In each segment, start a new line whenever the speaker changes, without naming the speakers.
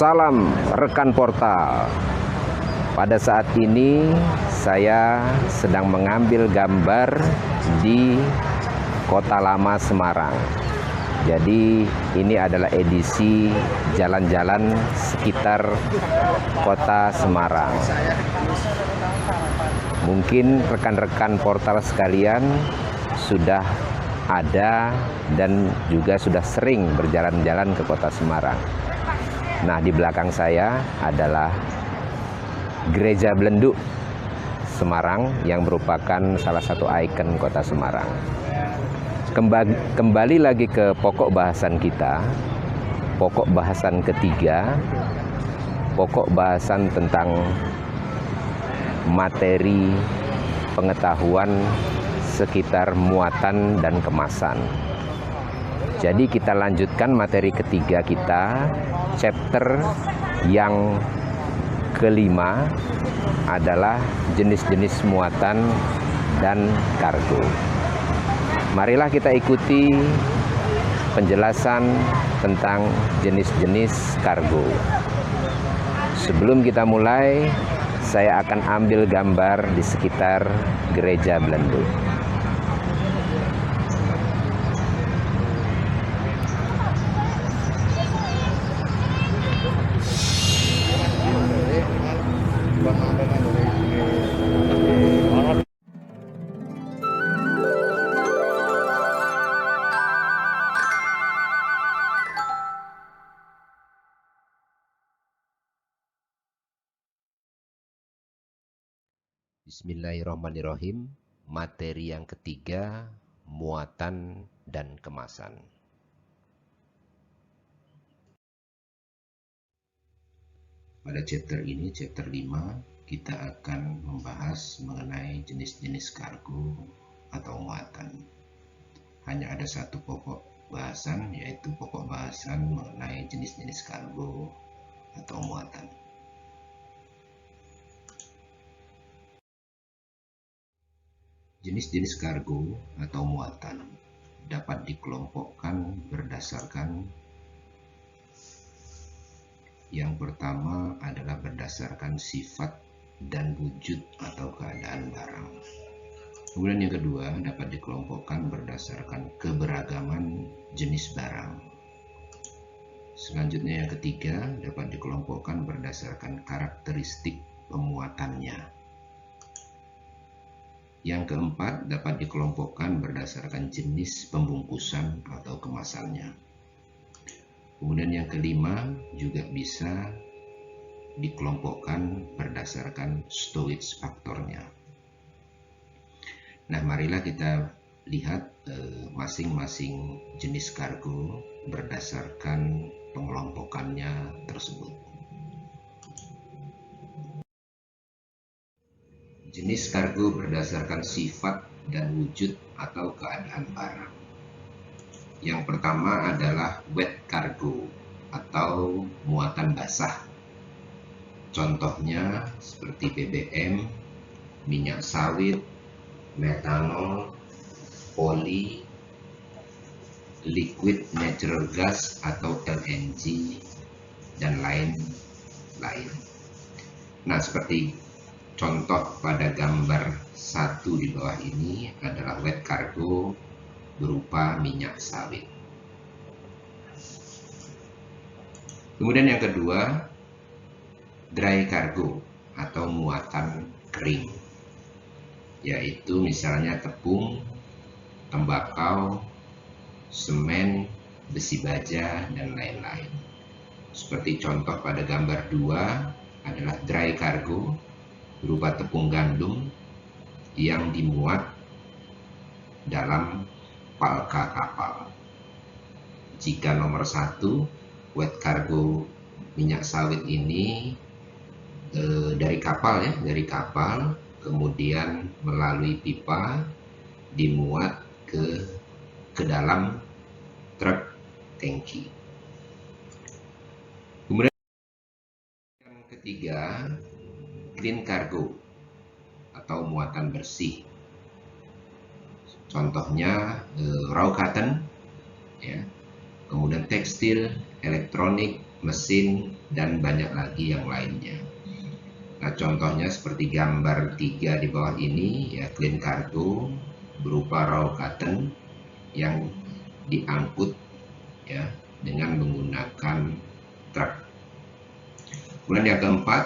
Salam rekan portal. Pada saat ini saya sedang mengambil gambar di Kota Lama Semarang. Jadi ini adalah edisi jalan-jalan sekitar Kota Semarang. Mungkin rekan-rekan portal sekalian sudah ada dan juga sudah sering berjalan-jalan ke Kota Semarang. Nah, di belakang saya adalah Gereja Belenduk Semarang yang merupakan salah satu ikon Kota Semarang. Kembali lagi ke pokok bahasan kita, pokok bahasan ketiga, pokok bahasan tentang materi pengetahuan sekitar muatan dan kemasan. Jadi kita lanjutkan materi ketiga kita, chapter yang kelima adalah jenis-jenis muatan dan kargo. Marilah kita ikuti penjelasan tentang jenis-jenis kargo. Sebelum kita mulai, saya akan ambil gambar di sekitar Gereja Belenduk. Bismillahirrahmanirrahim. Materi yang ketiga, muatan dan kemasan. Pada chapter ini, chapter 5, kita akan membahas mengenai jenis-jenis kargo atau muatan. Hanya ada satu pokok bahasan, yaitu pokok bahasan mengenai jenis-jenis kargo atau muatan. Jenis-jenis kargo atau muatan dapat dikelompokkan berdasarkan yang pertama adalah berdasarkan sifat dan wujud atau keadaan barang. Kemudian yang kedua dapat dikelompokkan berdasarkan keberagaman jenis barang. Selanjutnya yang ketiga dapat dikelompokkan berdasarkan karakteristik pemuatannya. Yang keempat dapat dikelompokkan berdasarkan jenis pembungkusan atau kemasannya. Kemudian yang kelima juga bisa dikelompokkan berdasarkan storage faktornya. Nah, marilah kita lihat masing-masing jenis kargo berdasarkan pengelompokannya tersebut. Jenis kargo berdasarkan sifat dan wujud atau keadaan barang. Yang pertama adalah wet cargo atau muatan basah. Contohnya seperti BBM, minyak sawit, metanol, oli, liquid natural gas atau LNG, dan lain-lain. Nah, seperti contoh pada gambar 1 di bawah ini adalah wet cargo berupa minyak sawit. Kemudian yang kedua, dry cargo atau muatan kering, yaitu misalnya tepung, tembakau, semen, besi baja, dan lain-lain. Seperti contoh pada gambar 2 adalah dry cargo berupa tepung gandum yang dimuat dalam palka kapal. Jika nomor 1, wet cargo minyak sawit ini dari kapal kemudian melalui pipa dimuat ke dalam truk tangki. Kemudian yang ketiga, clean cargo atau muatan bersih. Contohnya raw cotton, ya. Kemudian tekstil, elektronik, mesin, dan banyak lagi yang lainnya. Nah, contohnya seperti gambar 3 di bawah ini, ya, clean cargo berupa raw cotton yang diangkut, ya, dengan menggunakan truk. Kemudian yang keempat,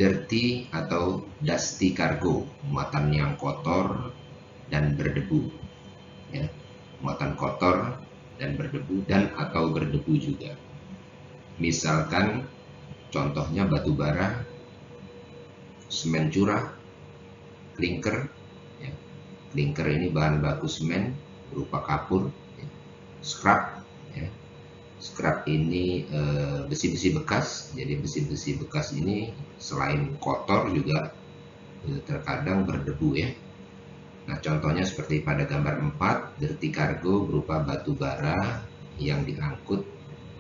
dirty atau dusty cargo, muatan yang kotor dan berdebu, ya, muatan kotor dan berdebu dan atau berdebu juga. Misalkan contohnya batu bara, semen curah, klinker, ya. Klinker ini bahan baku semen berupa kapur, ya. Scrap, ya. Scrap ini besi-besi bekas. Jadi besi-besi bekas ini selain kotor juga terkadang berdebu, ya. Nah, contohnya seperti pada gambar 4, dirty cargo berupa batu bara yang diangkut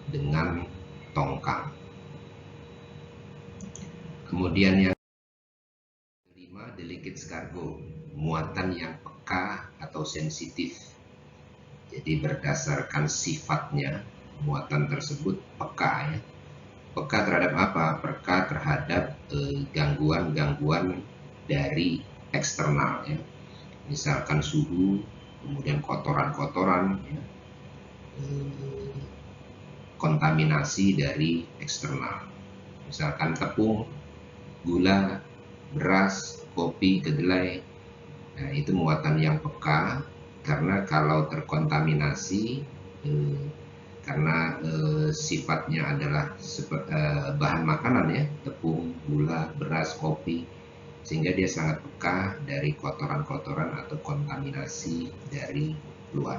dengan tongkang. Kemudian yang kelima, delicate cargo, muatan yang peka atau sensitif. Jadi berdasarkan sifatnya, muatan tersebut peka, ya. Peka terhadap apa? Peka terhadap gangguan-gangguan dari eksternal, ya. Misalkan suhu, kemudian kotoran-kotoran, ya, kontaminasi dari eksternal. Misalkan tepung, gula, beras, kopi, kedelai. Nah, itu muatan yang peka, karena kalau terkontaminasi karena sifatnya adalah bahan makanan, ya, tepung, gula, beras, kopi, sehingga dia sangat peka dari kotoran-kotoran atau kontaminasi dari luar.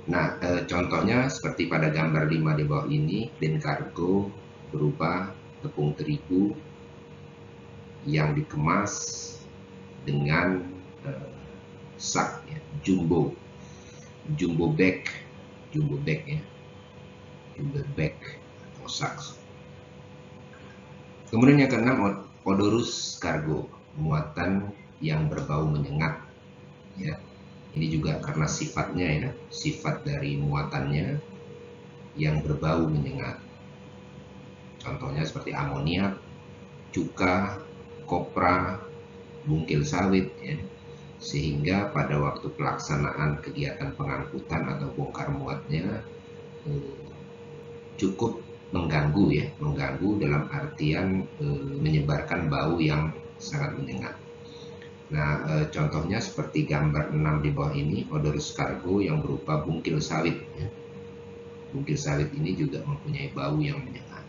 Nah, contohnya seperti pada gambar 5 di bawah ini, clean cargo berupa tepung terigu yang dikemas dengan sak, ya, jumbo bag, ya, jumbo bag atau sak. Kemudian yang keenam, odorous cargo, muatan yang berbau menyengat, ya. Ini juga karena sifatnya, ya, sifat dari muatannya yang berbau menyengat. Contohnya seperti amoniak, cuka, kopra, bungkil sawit, ya. Sehingga pada waktu pelaksanaan kegiatan pengangkutan atau bongkar muatnya cukup mengganggu, ya, mengganggu dalam artian menyebarkan bau yang sangat menyengat. Nah, contohnya seperti gambar 6 di bawah ini, odorous cargo yang berupa bungkil sawit, ya. Bungkil sawit ini juga mempunyai bau yang menyengat.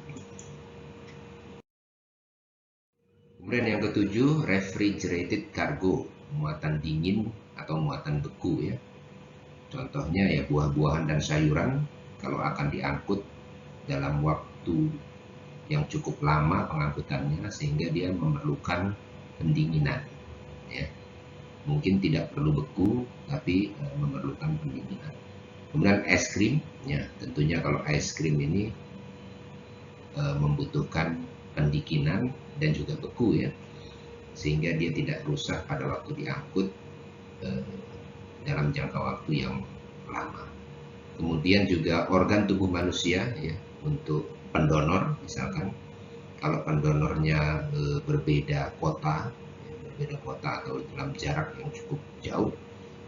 Kemudian yang ketujuh, refrigerated cargo, muatan dingin atau muatan beku, ya. Contohnya, ya, buah-buahan dan sayuran kalau akan diangkut dalam waktu yang cukup lama pengangkutannya sehingga dia memerlukan pendinginan, ya. Mungkin tidak perlu beku, tapi memerlukan pendinginan. Kemudian es krim, ya, tentunya kalau es krim ini membutuhkan pendinginan dan juga beku, ya, sehingga dia tidak rusak pada waktu diangkut dalam jangka waktu yang lama. Kemudian juga organ tubuh manusia, ya, untuk pendonor, misalkan kalau pendonornya berbeda kota atau dalam jarak yang cukup jauh,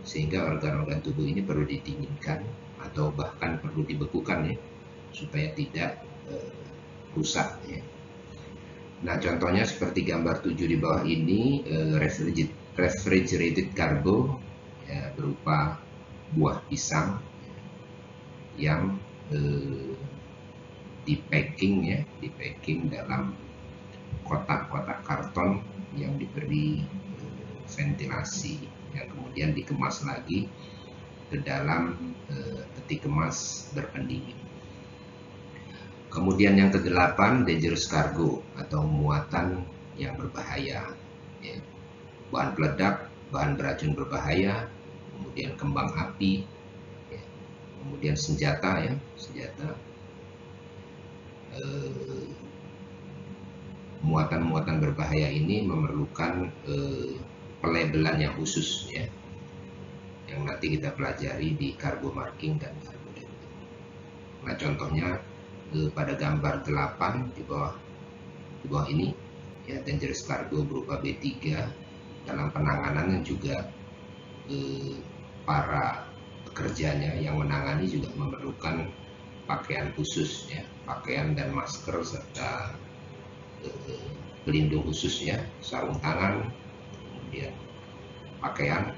sehingga organ-organ tubuh ini perlu didinginkan atau bahkan perlu dibekukan, ya, supaya tidak rusak, ya. Nah, contohnya seperti gambar 7 di bawah ini, refrigerated cargo, ya, berupa buah pisang, ya, yang di packing dalam kotak-kotak karton yang diberi ventilasi, yang kemudian dikemas lagi ke dalam peti kemas berpendingin. Kemudian yang ke-8, dangerous cargo atau muatan yang berbahaya, ya. Bahan peledak, bahan beracun berbahaya, kemudian kembang api, ya. Kemudian senjata, ya, muatan-muatan berbahaya ini memerlukan pelabelan yang khusus, ya, yang nanti kita pelajari di cargo marking dan cargo label. Nah, contohnya pada gambar 8 di bawah ini ya, dangerous cargo berupa B3. Dalam penanganannya juga para pekerjanya yang menangani juga memerlukan pakaian khusus ya, pakaian dan masker serta pelindung khusus ya, sarung tangan, kemudian pakaian,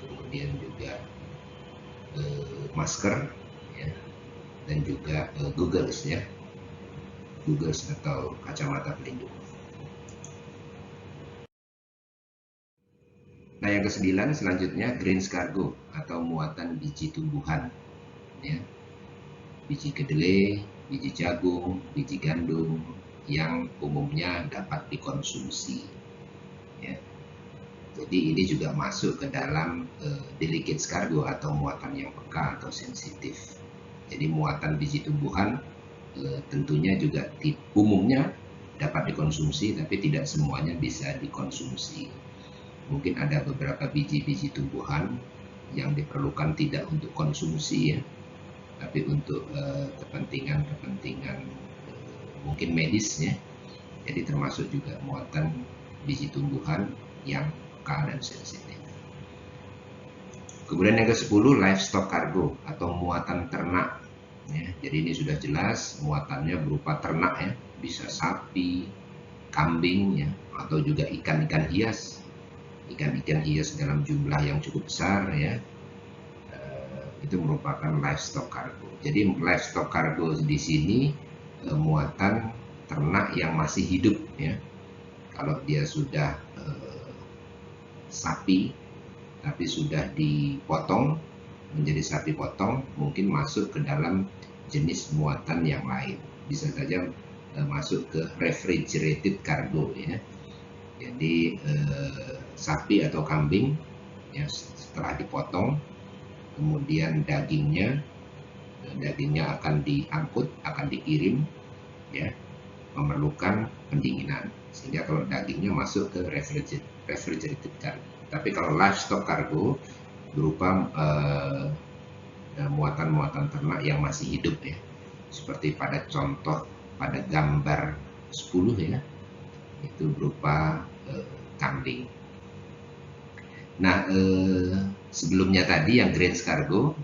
kemudian juga masker ya, dan juga goggles ya, goggles atau kacamata pelindung. Nah, yang ke-9 selanjutnya grains cargo atau muatan biji tumbuhan ya, biji kedelai, biji jagung, biji gandum yang umumnya dapat dikonsumsi ya. Jadi ini juga masuk ke dalam delicate cargo atau muatan yang peka atau sensitif. Jadi muatan biji tumbuhan tentunya juga umumnya dapat dikonsumsi, tapi tidak semuanya bisa dikonsumsi. Mungkin ada beberapa biji-biji tumbuhan yang diperlukan tidak untuk konsumsi ya, tapi untuk kepentingan mungkin medis ya. Jadi termasuk juga muatan biji tumbuhan yang peka dan sensitif. Kemudian yang ke-10 livestock cargo atau muatan ternak ya. Jadi ini sudah jelas muatannya berupa ternak ya, bisa sapi, kambing ya, atau juga ikan-ikan hias, ikan-ikan hias dalam jumlah yang cukup besar ya. Itu merupakan livestock cargo. Jadi livestock cargo di sini muatan ternak yang masih hidup ya. Kalau dia sudah sapi tapi sudah dipotong menjadi sapi potong, mungkin masuk ke dalam jenis muatan yang lain. Bisa saja masuk ke refrigerated cargo ya. Jadi sapi atau kambing ya, setelah dipotong kemudian dagingnya akan diangkut, akan dikirim ya, memerlukan pendinginan, sehingga kalau dagingnya masuk ke refrigerated cargo. Tapi kalau livestock cargo berupa muatan-muatan ternak yang masih hidup ya, seperti pada contoh pada gambar 10 ya, itu berupa kambing. Nah, sebelumnya tadi yang grains cargo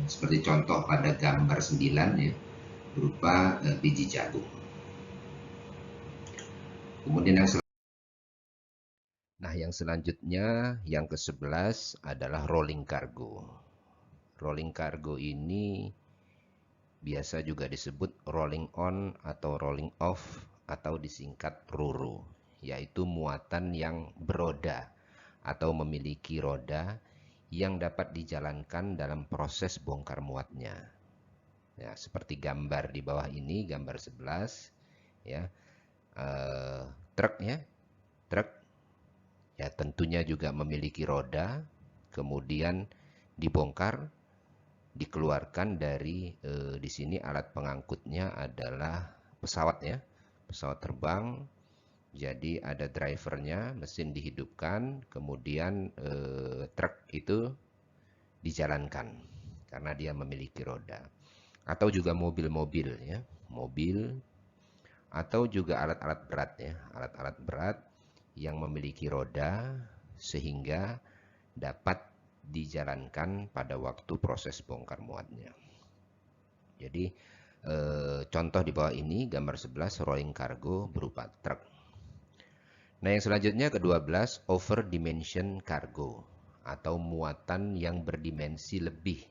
seperti contoh pada gambar 9 ya, berupa biji jagung. Kemudian yang selanjutnya yang ke-11 adalah rolling cargo. Rolling cargo ini biasa juga disebut rolling on atau rolling off atau disingkat RORO, yaitu muatan yang beroda atau memiliki roda yang dapat dijalankan dalam proses bongkar muatnya. Ya, seperti gambar di bawah ini, gambar 11 ya. Truk ya. Truk ya tentunya juga memiliki roda, kemudian dibongkar, dikeluarkan dari di sini alat pengangkutnya adalah pesawat ya, pesawat terbang. Jadi ada drivernya, mesin dihidupkan, kemudian truk itu dijalankan karena dia memiliki roda. Atau juga mobil-mobil ya, mobil atau juga alat-alat berat ya, alat-alat berat yang memiliki roda sehingga dapat dijalankan pada waktu proses bongkar muatnya. Jadi contoh di bawah ini gambar 11 rolling cargo berupa truk. Nah, yang selanjutnya ke-12 over dimension cargo atau muatan yang berdimensi lebih.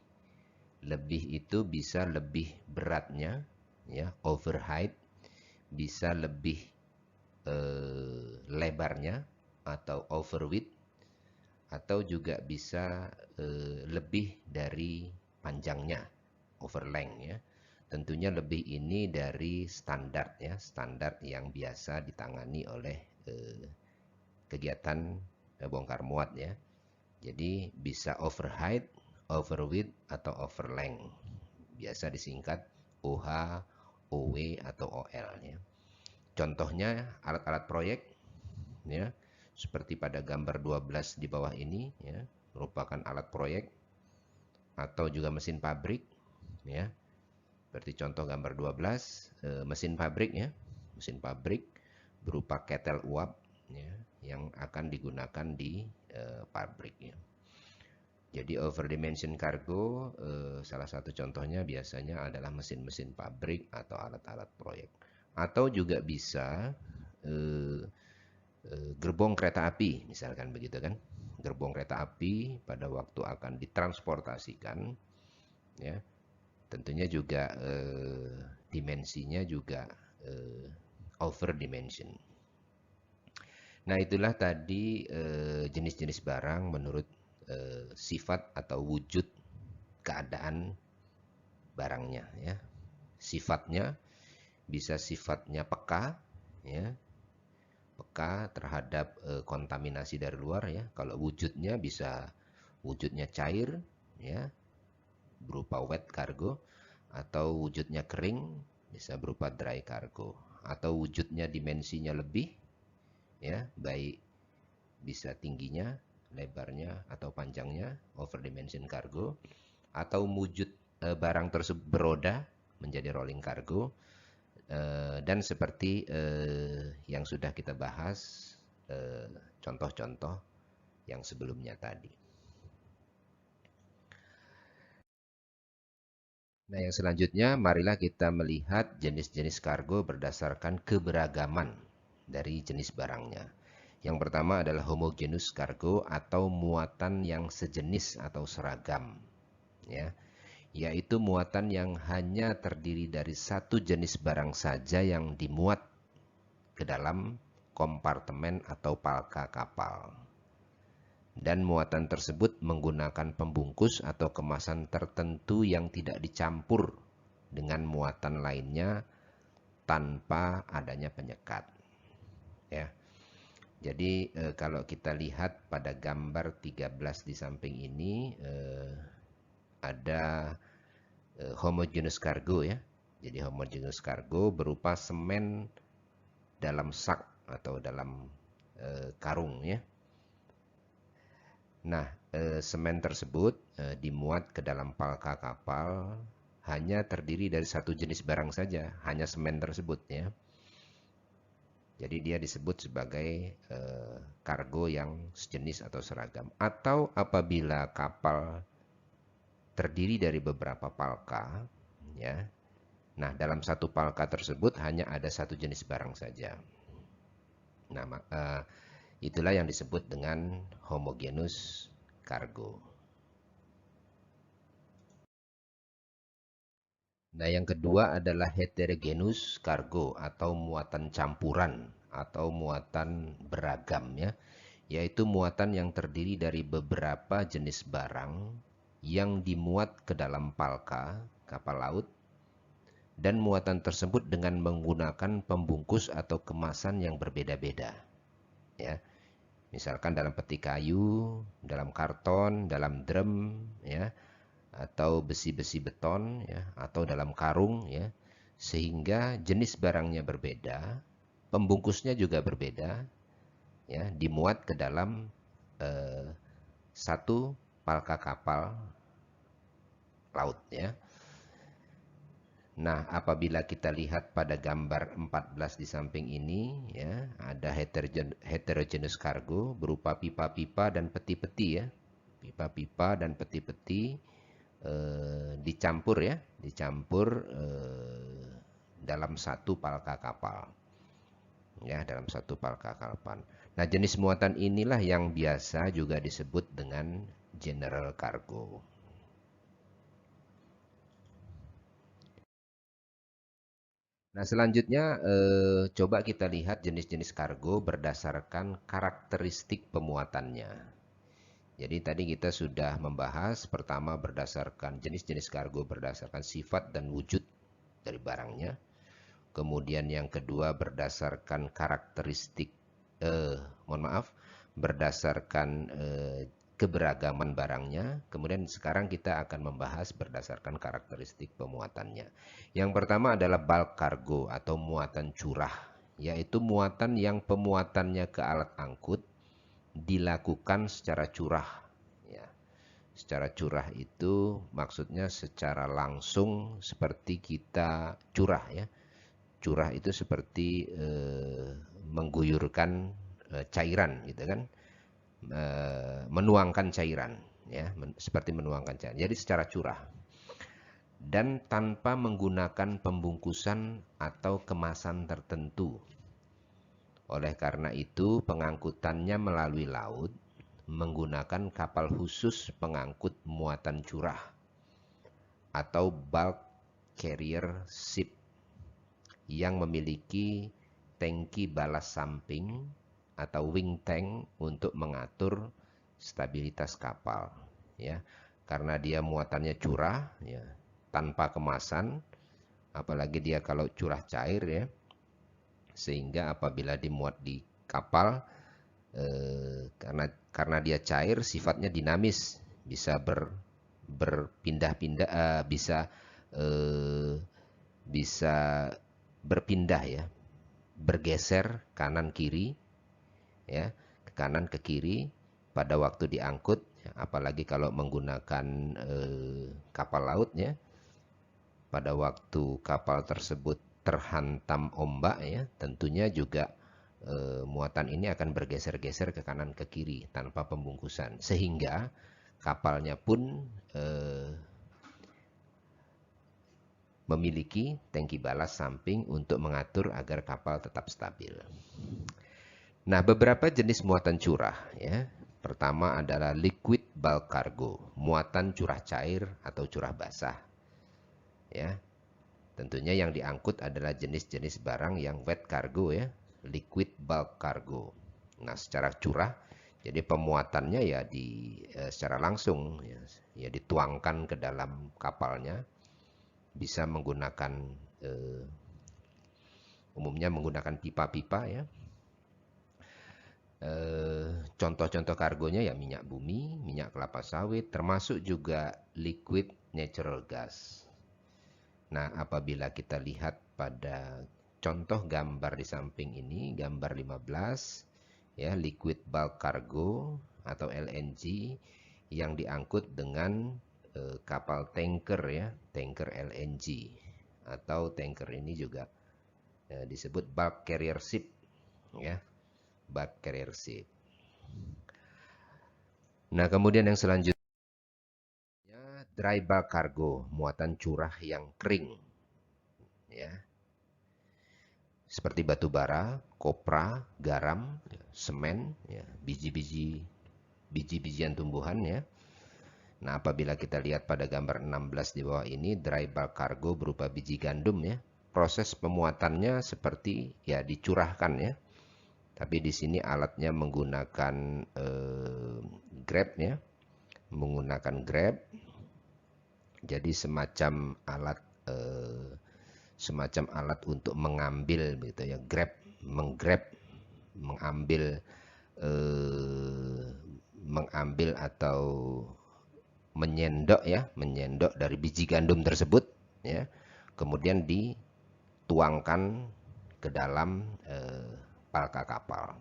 Lebih itu bisa lebih beratnya ya, over height, bisa lebih lebarnya atau over width, atau juga bisa lebih dari panjangnya, over length ya. Tentunya lebih ini dari standar ya, standar yang biasa ditangani oleh kegiatan bongkar muat ya. Jadi bisa over height, over width atau over length. Biasa disingkat OH, OW atau OL ya. Contohnya alat-alat proyek ya, seperti pada gambar 12 di bawah ini ya, merupakan alat proyek atau juga mesin pabrik ya. Seperti contoh gambar 12, mesin pabrik ya. Mesin pabrik berupa ketel uap ya, yang akan digunakan di pabrik ya. Jadi overdimension cargo salah satu contohnya biasanya adalah mesin-mesin pabrik atau alat-alat proyek. Atau juga bisa gerbong kereta api misalkan begitu kan. Gerbong kereta api pada waktu akan ditransportasikan ya, tentunya juga dimensinya juga over dimension. Nah, itulah tadi jenis-jenis barang menurut sifat atau wujud keadaan barangnya ya. Sifatnya bisa sifatnya peka ya, peka terhadap kontaminasi dari luar ya. Kalau wujudnya bisa wujudnya cair ya, berupa wet cargo, atau wujudnya kering bisa berupa dry cargo, atau wujudnya dimensinya lebih ya, baik bisa tingginya, lebarnya atau panjangnya, over dimension cargo, atau wujud barang tersebut beroda menjadi rolling cargo, dan seperti yang sudah kita bahas contoh-contoh yang sebelumnya tadi. Nah, yang selanjutnya marilah kita melihat jenis-jenis kargo berdasarkan keberagaman dari jenis barangnya. Yang pertama adalah homogeneous cargo atau muatan yang sejenis atau seragam, ya, yaitu muatan yang hanya terdiri dari satu jenis barang saja yang dimuat ke dalam kompartemen atau palka kapal. Dan muatan tersebut menggunakan pembungkus atau kemasan tertentu yang tidak dicampur dengan muatan lainnya tanpa adanya penyekat. Ya. Jadi kalau kita lihat pada gambar 13 di samping ini ada homogeneous cargo ya. Jadi homogeneous cargo berupa semen dalam sak atau dalam karung ya. Nah, semen tersebut dimuat ke dalam palka kapal hanya terdiri dari satu jenis barang saja, hanya semen tersebut ya. Jadi dia disebut sebagai kargo yang sejenis atau seragam. Atau apabila kapal terdiri dari beberapa palka, ya. Nah, dalam satu palka tersebut hanya ada satu jenis barang saja. Nah, itulah yang disebut dengan homogeneous cargo. Nah, yang kedua adalah heterogeneous cargo atau muatan campuran atau muatan beragam ya, yaitu muatan yang terdiri dari beberapa jenis barang yang dimuat ke dalam palka kapal laut, dan muatan tersebut dengan menggunakan pembungkus atau kemasan yang berbeda-beda ya. Misalkan dalam peti kayu, dalam karton, dalam drum ya, atau besi-besi beton ya, atau dalam karung ya, sehingga jenis barangnya berbeda, pembungkusnya juga berbeda ya, dimuat ke dalam satu palka kapal laut ya. Nah, apabila kita lihat pada gambar 14 di samping ini ya, ada heterogeneous cargo berupa pipa-pipa dan peti-peti ya. Pipa-pipa dan peti-peti dicampur ya, dicampur dalam satu palka kapal. Ya, dalam satu palka kapal. Nah, jenis muatan inilah yang biasa juga disebut dengan general cargo. Nah, selanjutnya coba kita lihat jenis-jenis kargo berdasarkan karakteristik pemuatannya. Jadi tadi kita sudah membahas pertama berdasarkan jenis-jenis kargo berdasarkan sifat dan wujud dari barangnya. Kemudian yang kedua berdasarkan karakteristik, berdasarkan keberagaman barangnya. Kemudian sekarang kita akan membahas berdasarkan karakteristik pemuatannya. Yang pertama adalah bulk cargo atau muatan curah, yaitu muatan yang pemuatannya ke alat angkut dilakukan secara curah ya, Secara curah itu maksudnya secara langsung seperti kita curah ya. Curah itu seperti mengguyurkan cairan gitu kan. Menuangkan cairan ya, seperti menuangkan cairan. Jadi secara curah dan tanpa menggunakan pembungkusan atau kemasan tertentu. Oleh karena itu, pengangkutannya melalui laut menggunakan kapal khusus pengangkut muatan curah atau bulk carrier ship yang memiliki tangki balas samping atau wing tank untuk mengatur stabilitas kapal ya. Karena dia muatannya curah ya, tanpa kemasan, apalagi dia kalau curah cair ya, sehingga apabila dimuat di kapal karena dia cair sifatnya dinamis, bisa berpindah-pindah, bisa berpindah ya, bergeser kanan kiri ya, ke kanan ke kiri pada waktu diangkut ya, apalagi kalau menggunakan kapal laut ya. Pada waktu kapal tersebut terhantam ombak ya, tentunya juga muatan ini akan bergeser-geser ke kanan ke kiri tanpa pembungkusan, sehingga kapalnya pun memiliki tangki balas samping untuk mengatur agar kapal tetap stabil. Nah, beberapa jenis muatan curah ya. Pertama adalah liquid bulk cargo, muatan curah cair atau curah basah. Ya. Tentunya yang diangkut adalah jenis-jenis barang yang wet cargo ya, liquid bulk cargo. Nah, secara curah, jadi pemuatannya ya secara langsung ya dituangkan ke dalam kapalnya, bisa menggunakan umumnya menggunakan pipa-pipa ya. Contoh-contoh kargonya ya minyak bumi, minyak kelapa sawit, termasuk juga liquid natural gas. Nah, apabila kita lihat pada contoh gambar di samping ini, gambar 15, ya, liquid bulk cargo atau LNG yang diangkut dengan kapal tanker ya, tanker LNG atau tanker ini juga disebut bulk carrier ship ya, bulk carrier ship. Nah, kemudian yang selanjutnya dry bulk cargo, muatan curah yang kering ya. Seperti batu bara, kopra, garam, semen, ya, biji-bijian tumbuhan ya. Nah, apabila kita lihat pada gambar 16 di bawah ini, dry bulk cargo berupa biji gandum ya. Proses pemuatannya seperti ya dicurahkan ya. Tapi di sini alatnya menggunakan grab ya. Menggunakan grab. Jadi semacam alat untuk mengambil gitu ya, mengambil atau menyendok ya, menyendok dari biji gandum tersebut ya, kemudian dituangkan ke dalam palka kapal.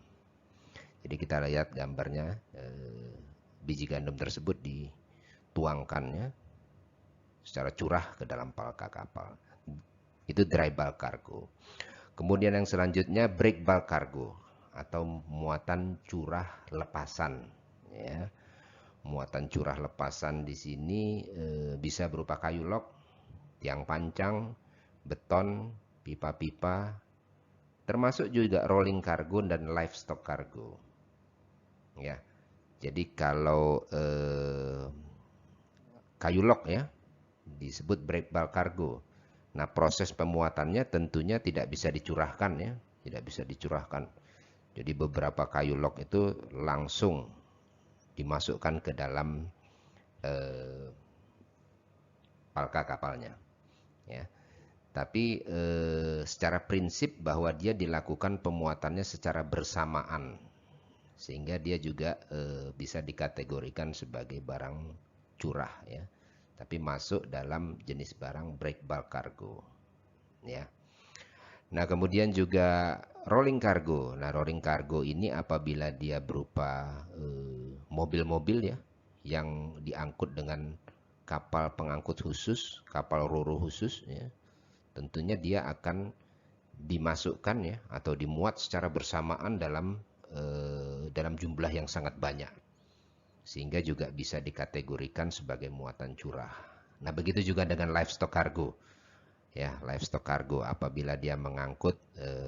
Jadi kita lihat gambarnya, biji gandum tersebut dituangkannya secara curah ke dalam palka kapal. Itu dry bulk cargo. Kemudian yang selanjutnya break bulk cargo atau muatan curah lepasan ya. Muatan curah lepasan di sini bisa berupa kayu log, tiang pancang, beton, pipa-pipa, termasuk juga rolling cargo dan livestock cargo. Ya. Jadi kalau kayu log ya disebut break bulk cargo. Nah, proses pemuatannya tentunya tidak bisa dicurahkan ya, tidak bisa dicurahkan. Jadi beberapa kayu log itu langsung dimasukkan ke dalam palka kapalnya. Ya. Tapi secara prinsip bahwa dia dilakukan pemuatannya secara bersamaan, sehingga dia juga bisa dikategorikan sebagai barang curah ya. Tapi masuk dalam jenis barang break bulk cargo ya. Nah, kemudian juga rolling cargo. Nah, rolling cargo ini apabila dia berupa mobil-mobil ya yang diangkut dengan kapal pengangkut khusus, kapal ro-ro khusus, ya, tentunya dia akan dimasukkan ya atau dimuat secara bersamaan dalam jumlah yang sangat banyak, sehingga juga bisa dikategorikan sebagai muatan curah. Nah, begitu juga dengan livestock cargo. Ya, livestock cargo apabila dia mengangkut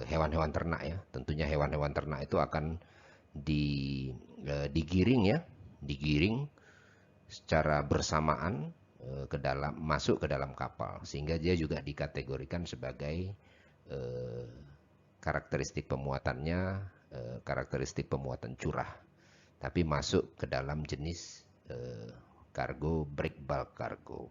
hewan-hewan ternak ya, tentunya hewan-hewan ternak itu akan digiring ya, digiring secara bersamaan masuk ke dalam kapal, sehingga dia juga dikategorikan sebagai karakteristik pemuatannya karakteristik pemuatan curah, tapi masuk ke dalam jenis kargo break bulk cargo.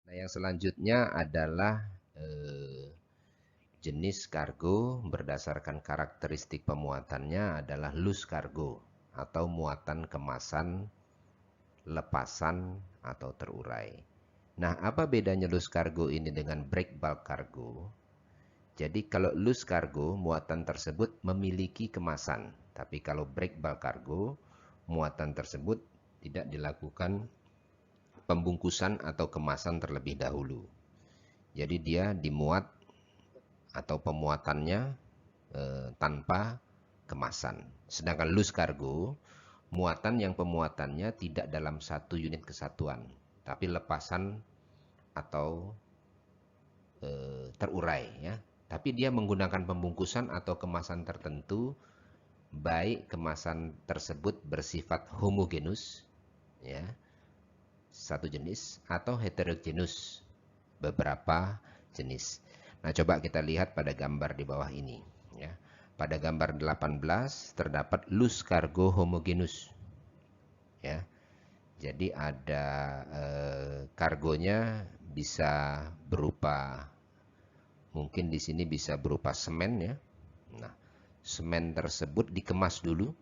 Nah, yang selanjutnya adalah jenis kargo berdasarkan karakteristik pemuatannya adalah loose cargo atau muatan kemasan, lepasan atau terurai. Nah, apa bedanya loose cargo ini dengan break bulk cargo? Jadi kalau loose cargo, muatan tersebut memiliki kemasan. Tapi kalau break bulk cargo, muatan tersebut tidak dilakukan pembungkusan atau kemasan terlebih dahulu. Jadi dia dimuat atau pemuatannya tanpa kemasan. Sedangkan loose cargo, muatan yang pemuatannya tidak dalam satu unit kesatuan, tapi lepasan atau terurai ya. Tapi dia menggunakan pembungkusan atau kemasan tertentu, baik kemasan tersebut bersifat homogenus ya, satu jenis, atau heterogenus, beberapa jenis. Nah, coba kita lihat pada gambar di bawah ini ya. Pada gambar 18 terdapat loose cargo homogenus ya. Jadi ada kargonya bisa berupa, mungkin di sini bisa berupa semen ya. Nah, semen tersebut dikemas dulu,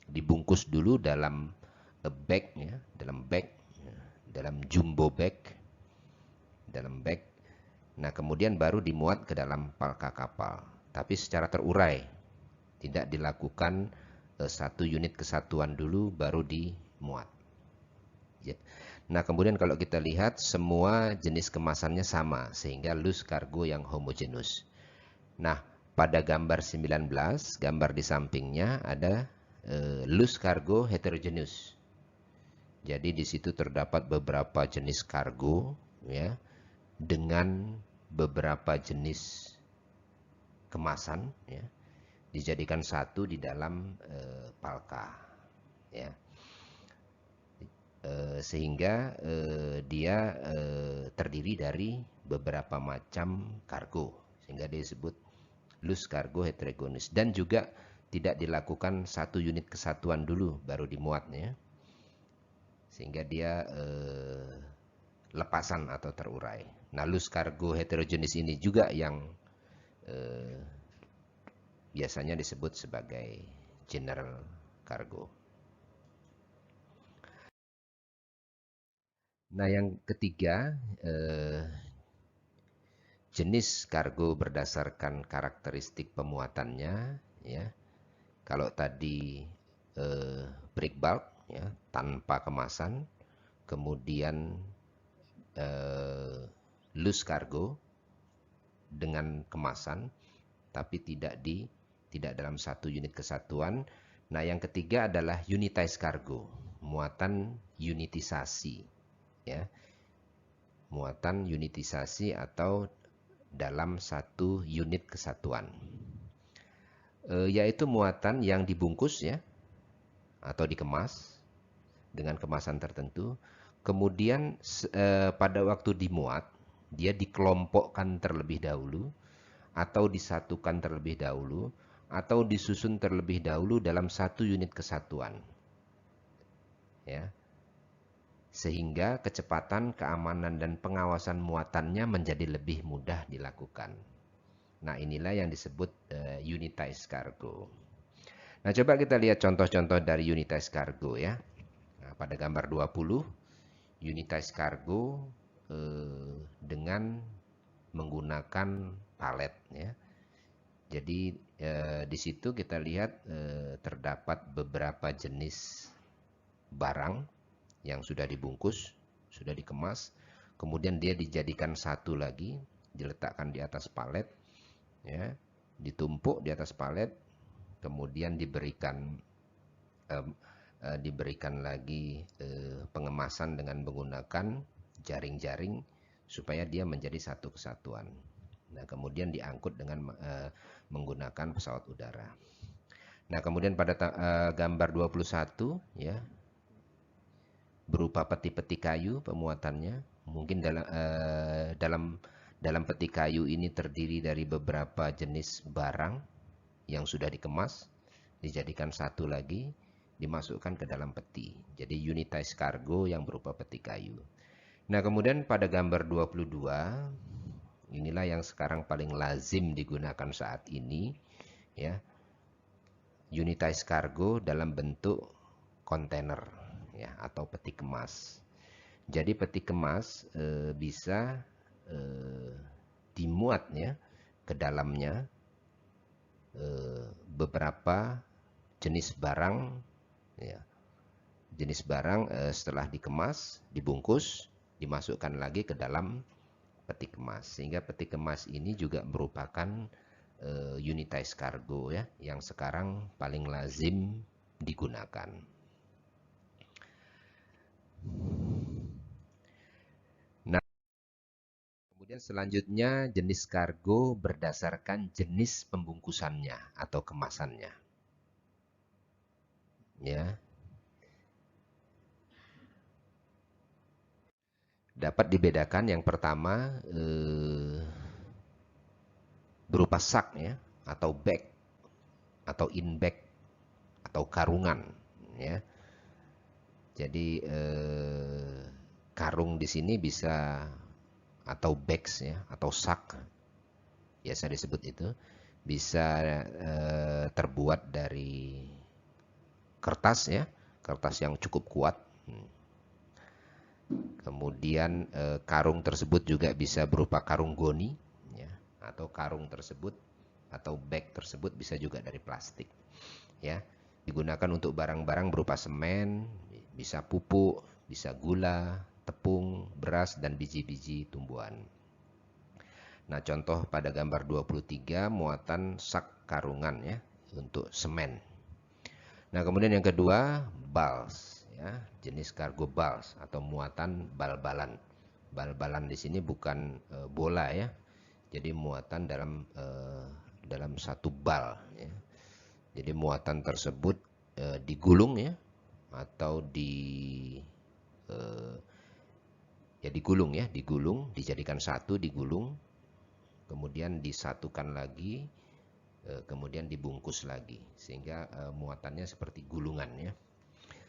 dibungkus dulu dalam bag ya, dalam jumbo bag, dalam bag. Nah, kemudian baru dimuat ke dalam palka kapal, tapi secara terurai, tidak dilakukan satu unit kesatuan dulu baru dimuat. Ya. Nah, kemudian kalau kita lihat semua jenis kemasannya sama, sehingga loose cargo yang homogenus. Nah, pada gambar 19, gambar di sampingnya ada loose cargo heterogeneous. Jadi di situ terdapat beberapa jenis kargo ya, dengan beberapa jenis kemasan ya, dijadikan satu di dalam palka ya. Sehingga dia terdiri dari beberapa macam kargo, sehingga disebut loose cargo heterogeneous, dan juga tidak dilakukan satu unit kesatuan dulu baru dimuatnya, sehingga dia lepasan atau terurai. Nah, loose cargo heterogeneous ini juga yang biasanya disebut sebagai general cargo. Nah, yang ketiga, jenis kargo berdasarkan karakteristik pemuatannya ya. Kalau tadi break bulk ya, tanpa kemasan, kemudian loose cargo dengan kemasan tapi tidak dalam satu unit kesatuan. Nah, yang ketiga adalah unitized cargo, muatan unitisasi ya. Muatan unitisasi atau dalam satu unit kesatuan. Yaitu muatan yang dibungkus ya atau dikemas dengan kemasan tertentu. Kemudian pada waktu dimuat, dia dikelompokkan terlebih dahulu, atau disatukan terlebih dahulu, atau disusun terlebih dahulu dalam satu unit kesatuan. Ya. Sehingga kecepatan, keamanan, dan pengawasan muatannya menjadi lebih mudah dilakukan. Nah, inilah yang disebut unitized cargo. Nah, coba kita lihat contoh-contoh dari unitized cargo ya. Nah, pada gambar 20, unitized cargo dengan menggunakan palet ya. Jadi Di situ kita lihat terdapat beberapa jenis barang yang sudah dibungkus, sudah dikemas, kemudian dia dijadikan satu lagi, diletakkan di atas palet, ya, ditumpuk di atas palet, kemudian diberikan lagi pengemasan dengan menggunakan jaring-jaring supaya dia menjadi satu kesatuan. Nah, kemudian diangkut dengan menggunakan pesawat udara. Nah, kemudian pada gambar 21 ya, berupa peti-peti kayu pemuatannya. Mungkin dalam peti kayu ini terdiri dari beberapa jenis barang yang sudah dikemas, dijadikan satu lagi, dimasukkan ke dalam peti. Jadi unitized cargo yang berupa peti kayu. Nah, kemudian pada gambar 22, inilah yang sekarang paling lazim digunakan saat ini, ya. Unitized cargo dalam bentuk kontainer, ya, atau peti kemas. Jadi peti kemas bisa dimuat, ya, ke dalamnya beberapa jenis barang, ya. Jenis barang setelah dikemas, dibungkus, dimasukkan lagi ke dalam peti kemas. Sehingga peti kemas ini juga merupakan unitized cargo, ya, yang sekarang paling lazim digunakan. Nah, kemudian selanjutnya jenis kargo berdasarkan jenis pembungkusannya atau kemasannya. Ya. Dapat dibedakan yang pertama berupa sak, ya, atau bag, atau in bag, atau karungan, ya. Jadi karung di sini bisa, atau bags, ya, atau sak, biasa disebut itu, bisa terbuat dari kertas, ya, kertas yang cukup kuat. Kemudian karung tersebut juga bisa berupa karung goni, ya, atau karung tersebut atau bag tersebut bisa juga dari plastik, ya. Digunakan untuk barang-barang berupa semen, bisa pupuk, bisa gula, tepung, beras, dan biji-biji tumbuhan. Nah, contoh pada gambar 23 muatan sak karungan, ya, untuk semen. Nah, kemudian yang kedua, bals, ya, jenis kargo bals atau muatan bal-balan. Bal-balan di sini bukan bola, ya. Jadi muatan dalam satu bal, ya. Jadi muatan tersebut digulung, ya, atau digulung, ya, digulung, dijadikan satu, digulung, kemudian disatukan lagi, kemudian dibungkus lagi, sehingga muatannya seperti gulungan, ya,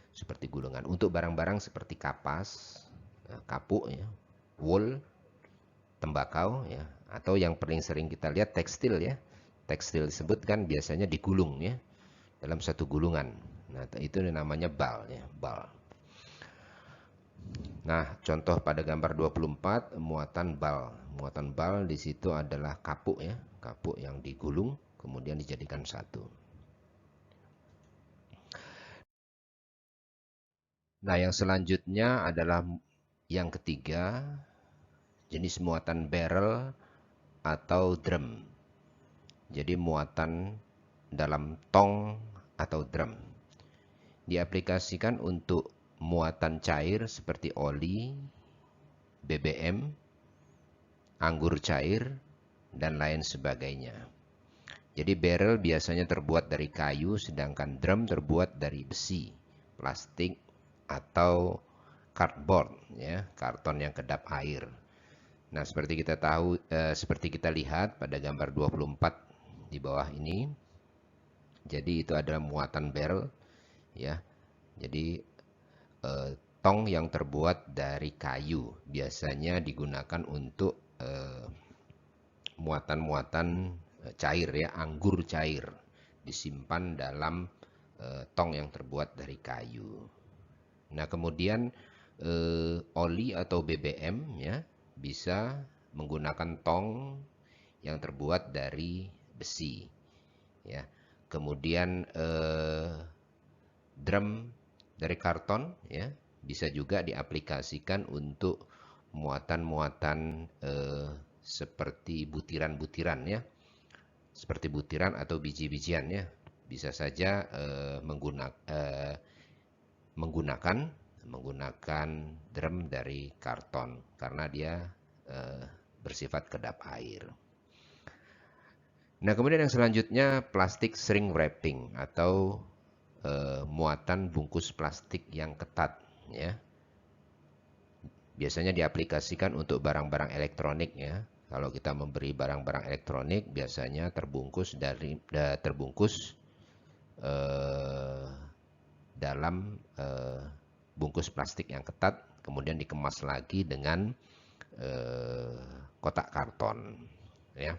seperti gulungan. Untuk barang-barang seperti kapas, kapuk, ya, wool, tembakau, ya, atau yang paling sering kita lihat tekstil, ya, tekstil disebut kan biasanya digulung, ya, dalam satu gulungan. Nah, itu namanya bal, ya, bal. Nah, contoh pada gambar 24 muatan bal. Muatan bal di situ adalah kapuk, ya, kapuk yang digulung kemudian dijadikan satu. Nah, yang selanjutnya adalah yang ketiga, jenis muatan barrel atau drum. Jadi muatan dalam tong atau drum. Diaplikasikan untuk muatan cair seperti oli, BBM, anggur cair, dan lain sebagainya. Jadi barrel biasanya terbuat dari kayu, sedangkan drum terbuat dari besi, plastik, atau cardboard, ya, karton yang kedap air. Nah, seperti kita tahu, seperti kita lihat pada gambar 24 di bawah ini, jadi itu adalah muatan barrel, ya. Jadi tong yang terbuat dari kayu biasanya digunakan untuk muatan-muatan cair, ya, anggur cair disimpan dalam tong yang terbuat dari kayu. Nah, kemudian oli atau BBM, ya, bisa menggunakan tong yang terbuat dari besi, ya. Kemudian drum dari karton, ya, bisa juga diaplikasikan untuk muatan-muatan seperti butiran-butiran, ya, seperti butiran atau biji-bijian, ya. Bisa saja menggunakan drum dari karton karena dia bersifat kedap air. Nah, kemudian yang selanjutnya plastik shrink wrapping atau muatan bungkus plastik yang ketat, ya. Biasanya diaplikasikan untuk barang-barang elektronik, ya. Kalau kita memberi barang-barang elektronik biasanya terbungkus dalam bungkus plastik yang ketat, kemudian dikemas lagi dengan kotak karton, ya.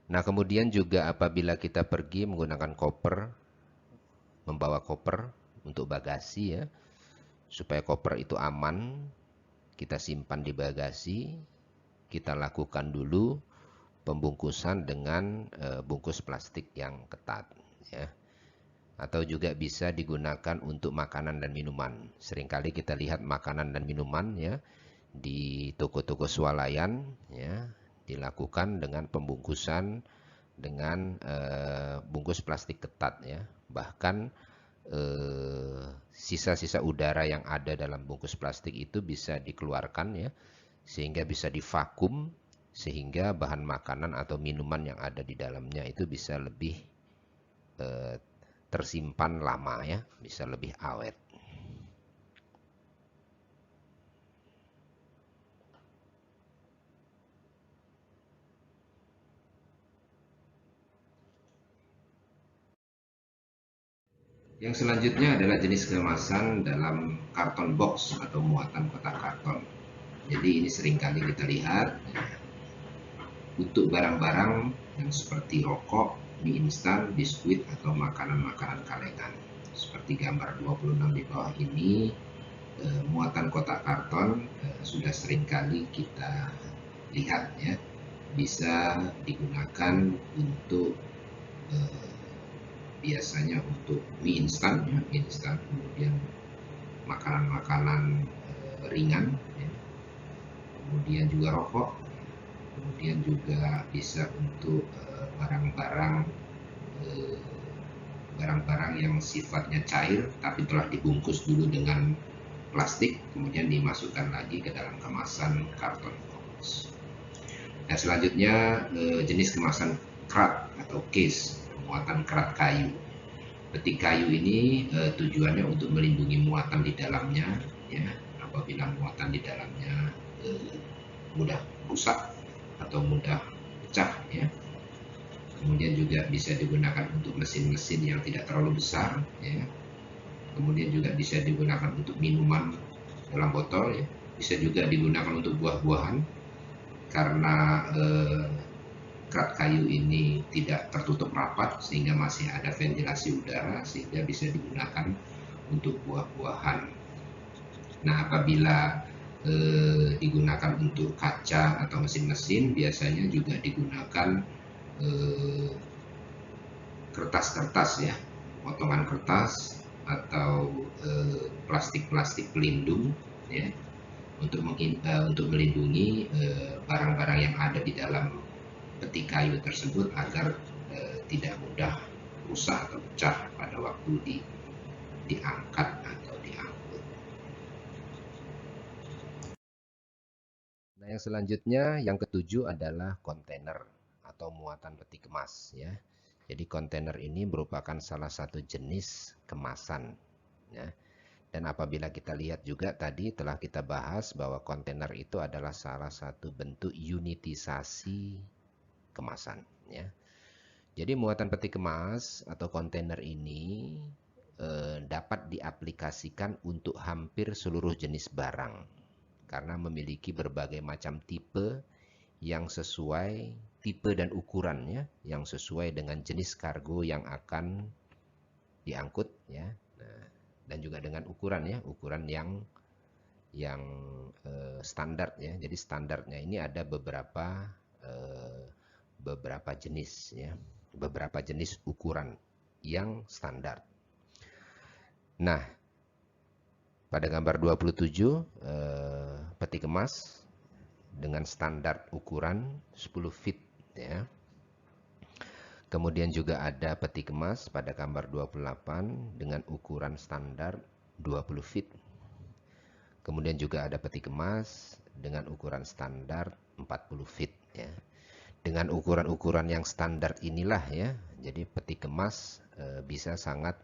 Nah, kemudian juga apabila kita pergi menggunakan koper, membawa koper untuk bagasi, ya, supaya koper itu aman, kita simpan di bagasi, kita lakukan dulu pembungkusan dengan bungkus plastik yang ketat, ya. Atau juga bisa digunakan untuk makanan dan minuman. Seringkali kita lihat makanan dan minuman, ya, di toko-toko swalayan, ya, dilakukan dengan pembungkusan dengan bungkus plastik ketat, ya. Bahkan sisa-sisa udara yang ada dalam bungkus plastik itu bisa dikeluarkan, ya, sehingga bisa divakum, sehingga bahan makanan atau minuman yang ada di dalamnya itu bisa lebih tersimpan lama, ya, bisa lebih awet. Yang selanjutnya adalah jenis kemasan dalam karton box atau muatan kotak karton. Jadi ini seringkali kita lihat untuk barang-barang yang seperti rokok, mie instan, biskuit, atau makanan-makanan kalengan. Seperti gambar 26 di bawah ini, muatan kotak karton sudah seringkali kita lihat, ya. Bisa digunakan untuk biasanya untuk mie instan, ya, mie instan, kemudian makanan-makanan ringan, ya. Kemudian juga rokok, kemudian juga bisa untuk barang-barang yang sifatnya cair tapi telah dibungkus dulu dengan plastik, kemudian dimasukkan lagi ke dalam kemasan karton box. Nah, selanjutnya jenis kemasan kerat atau case, muatan kerat kayu. Peti kayu ini tujuannya untuk melindungi muatan di dalamnya, ya. Apabila muatan di dalamnya mudah rusak atau mudah pecah, ya. Kemudian juga bisa digunakan untuk mesin-mesin yang tidak terlalu besar, ya. Kemudian juga bisa digunakan untuk minuman dalam botol, ya. Bisa juga digunakan untuk buah-buahan karena kerat kayu ini tidak tertutup rapat sehingga masih ada ventilasi udara sehingga bisa digunakan untuk buah-buahan. Nah, apabila digunakan untuk kaca atau mesin-mesin, biasanya juga digunakan kertas-kertas, ya, potongan kertas atau plastik-plastik pelindung, ya, untuk melindungi barang-barang yang ada di dalam peti kayu tersebut agar tidak mudah rusak atau pecah pada waktu diangkat atau diangkut. Nah, yang selanjutnya, yang ketujuh adalah kontainer atau muatan peti kemas, ya. Jadi kontainer ini merupakan salah satu jenis kemasan, ya. Dan apabila kita lihat juga tadi telah kita bahas bahwa kontainer itu adalah salah satu bentuk unitisasi kemasan, ya. Jadi muatan peti kemas atau kontainer ini dapat diaplikasikan untuk hampir seluruh jenis barang karena memiliki berbagai macam tipe yang sesuai tipe dan ukurannya yang sesuai dengan jenis kargo yang akan diangkut, ya. Nah, dan juga dengan ukuran, ya, ukuran yang standar, ya. Jadi standarnya ini ada beberapa jenis, ya. beberapa jenis ukuran yang standar. Nah, pada gambar 27 peti kemas dengan standar ukuran 10 feet ya. Kemudian juga ada peti kemas pada gambar 28 dengan ukuran standar 20 feet. Kemudian juga ada peti kemas dengan ukuran standar 40 feet ya. Dengan ukuran-ukuran yang standar inilah ya, jadi peti kemas bisa sangat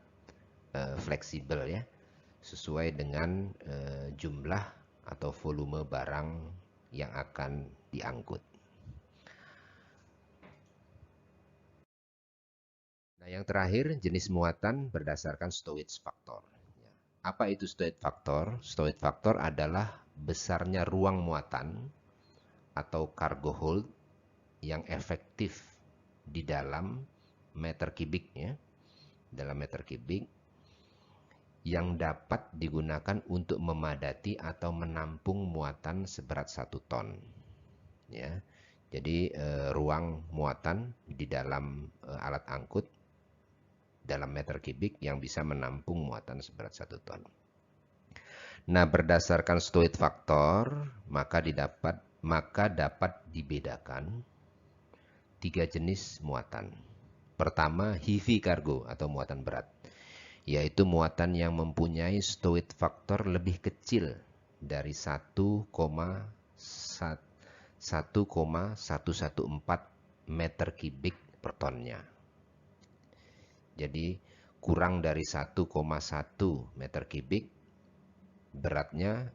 fleksibel ya, sesuai dengan jumlah atau volume barang yang akan diangkut. Nah, yang terakhir jenis muatan berdasarkan stowage factor. Apa itu stowage factor? Stowage factor adalah besarnya ruang muatan atau cargo hold yang efektif di dalam meter kubik ya, dalam meter kubik yang dapat digunakan untuk memadati atau menampung muatan seberat 1 ton. Ya. Jadi ruang muatan di dalam alat angkut dalam meter kubik yang bisa menampung muatan seberat 1 ton. Nah, berdasarkan stowage factor, maka dapat dibedakan 3 jenis muatan. Pertama, heavy cargo atau muatan berat, yaitu muatan yang mempunyai stowage factor lebih kecil dari 1,114 meter kubik per tonnya. Jadi kurang dari 1,1 meter kubik beratnya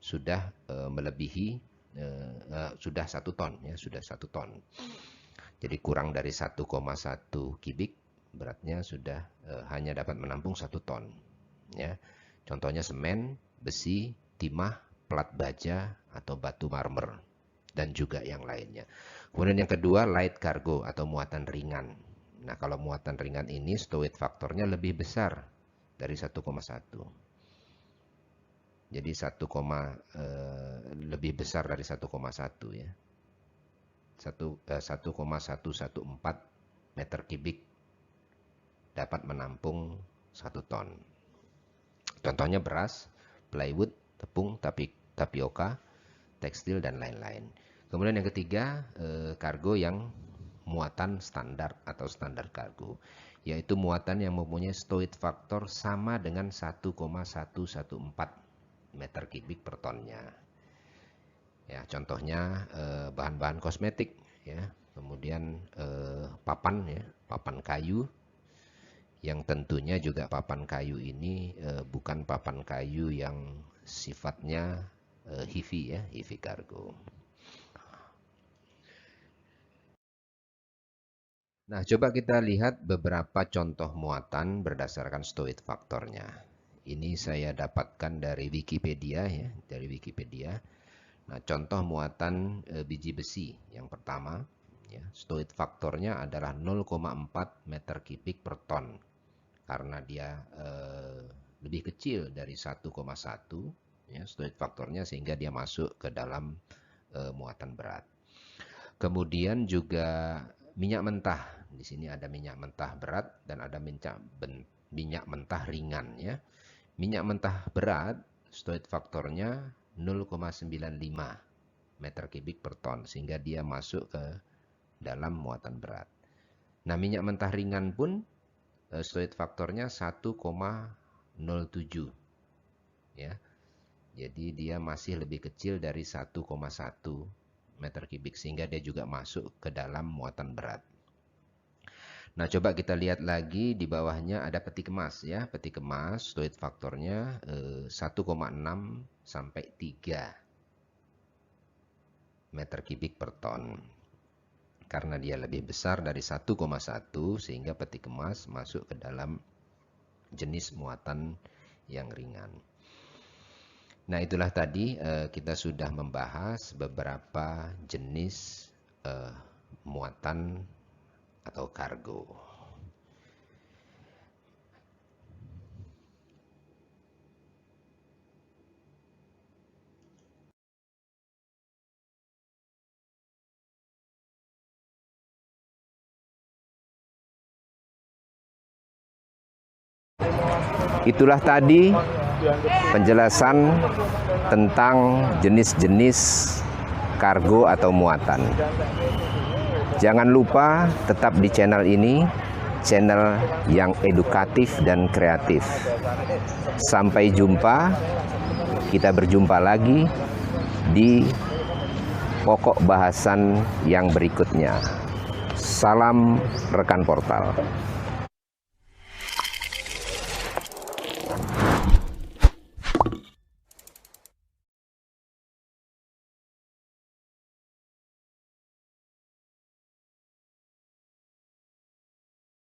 sudah melebihi sudah 1 ton ya, sudah 1 ton. Jadi kurang dari 1,1 kubik beratnya sudah hanya dapat menampung 1 ton ya. Contohnya semen, besi, timah, plat baja atau batu marmer dan juga yang lainnya. Kemudian yang kedua, light cargo atau muatan ringan. Nah, kalau muatan ringan ini stowage faktornya lebih besar dari 1,1. Jadi lebih besar dari 1,1 ya. 1,114 meter kubik dapat menampung 1 ton. Contohnya beras, plywood, tepung, tapioka, tekstil dan lain-lain. Kemudian yang ketiga, kargo yang muatan standar atau standar kargo, yaitu muatan yang mempunyai stowage factor sama dengan 1,114 meter kubik per tonnya. Ya, contohnya bahan-bahan kosmetik ya, kemudian papan ya, papan kayu, yang tentunya juga papan kayu ini bukan papan kayu yang sifatnya heavy ya, heavy cargo. Nah, coba kita lihat beberapa contoh muatan berdasarkan stowage faktornya. Ini saya dapatkan dari Wikipedia ya, dari Wikipedia. Nah, contoh muatan biji besi yang pertama, ya, stowage faktornya adalah 0,4 meter kubik per ton. Karena dia lebih kecil dari 1,1 ya, stowage faktornya, sehingga dia masuk ke dalam muatan berat. Kemudian juga minyak mentah. Di sini ada minyak mentah berat dan ada minyak mentah ringan ya. Minyak mentah berat stowage faktornya 0,95 meter kubik per ton, sehingga dia masuk ke dalam muatan berat. Nah, minyak mentah ringan pun stowage faktornya 1,07 ya. Jadi dia masih lebih kecil dari 1,1 meter kubik, sehingga dia juga masuk ke dalam muatan berat. Nah, coba kita lihat lagi di bawahnya ada peti kemas ya. Peti kemas stowage faktornya 1,6 sampai 3 meter kubik per ton. Karena dia lebih besar dari 1,1 sehingga peti kemas masuk ke dalam jenis muatan yang ringan. Nah, itulah tadi kita sudah membahas beberapa jenis muatan atau kargo. Itulah tadi penjelasan tentang jenis-jenis kargo atau muatan. Jangan lupa tetap di channel ini, channel yang edukatif dan kreatif. Sampai jumpa, kita berjumpa lagi di pokok bahasan yang berikutnya. Salam rekan portal.